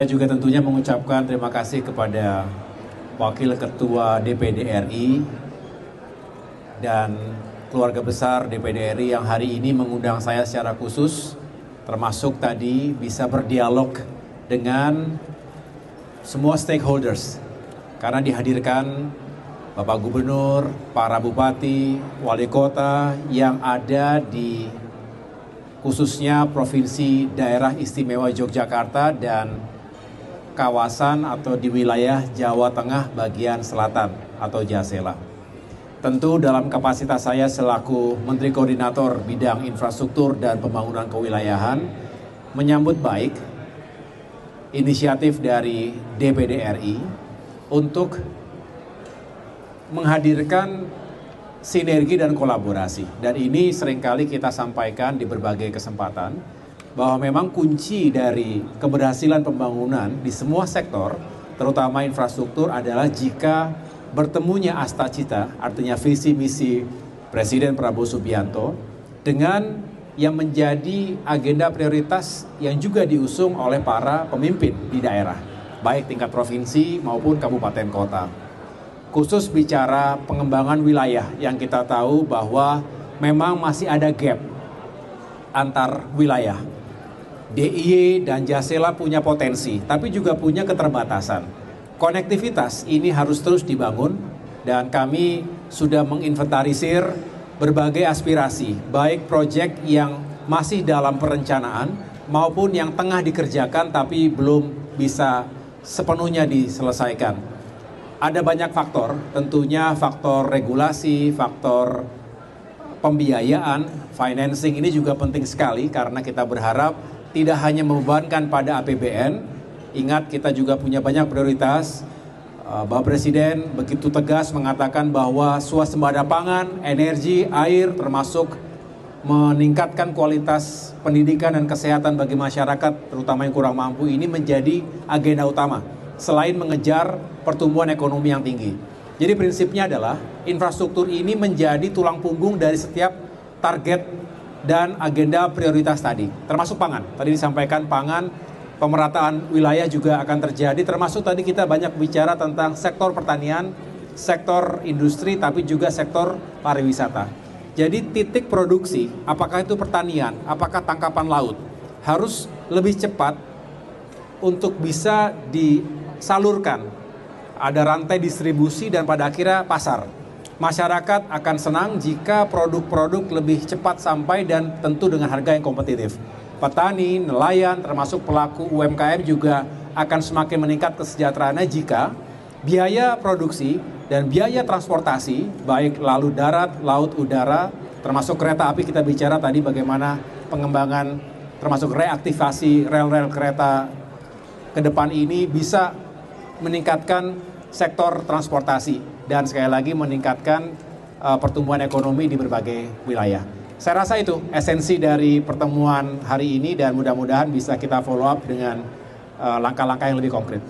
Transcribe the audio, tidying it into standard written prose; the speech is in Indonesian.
Saya juga tentunya mengucapkan terima kasih kepada Wakil Ketua DPD RI dan keluarga besar DPD RI yang hari ini mengundang saya secara khusus, termasuk tadi bisa berdialog dengan semua stakeholders, karena dihadirkan Bapak Gubernur, para Bupati, Wali Kota yang ada di khususnya Provinsi Daerah Istimewa Yogyakarta dan kawasan atau di wilayah Jawa Tengah bagian selatan atau Jasela. Tentu dalam kapasitas saya selaku Menteri Koordinator Bidang Infrastruktur dan Pembangunan Kewilayahan menyambut baik inisiatif dari DPD RI untuk menghadirkan sinergi dan kolaborasi. Dan ini seringkali kita sampaikan di berbagai kesempatan, bahwa memang kunci dari keberhasilan pembangunan di semua sektor, terutama infrastruktur, adalah jika bertemunya asta cita, artinya visi misi Presiden Prabowo Subianto, dengan yang menjadi agenda prioritas yang juga diusung oleh para pemimpin di daerah, baik tingkat provinsi maupun kabupaten kota. Khusus bicara pengembangan wilayah yang kita tahu bahwa memang masih ada gap antar wilayah. DIY dan Jasela punya potensi, tapi juga punya keterbatasan. Konektivitas ini harus terus dibangun dan kami sudah menginventarisir berbagai aspirasi, baik proyek yang masih dalam perencanaan maupun yang tengah dikerjakan tapi belum bisa sepenuhnya diselesaikan. Ada banyak faktor, tentunya faktor regulasi, faktor pembiayaan, financing ini juga penting sekali karena kita berharap tidak hanya membebankan pada APBN. Ingat, kita juga punya banyak prioritas. Bapak Presiden begitu tegas mengatakan bahwa swasembada pangan, energi, air, termasuk meningkatkan kualitas pendidikan dan kesehatan bagi masyarakat, terutama yang kurang mampu, ini menjadi agenda utama, selain mengejar pertumbuhan ekonomi yang tinggi. Jadi prinsipnya adalah infrastruktur ini menjadi tulang punggung dari setiap target dan agenda prioritas tadi, termasuk pangan. Tadi disampaikan pangan, pemerataan wilayah juga akan terjadi, termasuk tadi kita banyak bicara tentang sektor pertanian, sektor industri, tapi juga sektor pariwisata. Jadi titik produksi, apakah itu pertanian, apakah tangkapan laut, harus lebih cepat untuk bisa disalurkan. Ada rantai distribusi dan pada akhirnya pasar. Masyarakat akan senang jika produk-produk lebih cepat sampai dan tentu dengan harga yang kompetitif. Petani, nelayan, termasuk pelaku UMKM juga akan semakin meningkat kesejahteraannya jika biaya produksi dan biaya transportasi, baik lalu darat, laut, udara, termasuk kereta api, kita bicara tadi bagaimana pengembangan termasuk reaktivasi rel-rel kereta ke depan ini bisa meningkatkan sektor transportasi dan sekali lagi meningkatkan pertumbuhan ekonomi di berbagai wilayah. Saya rasa itu esensi dari pertemuan hari ini dan mudah-mudahan bisa kita follow up dengan langkah-langkah yang lebih konkret.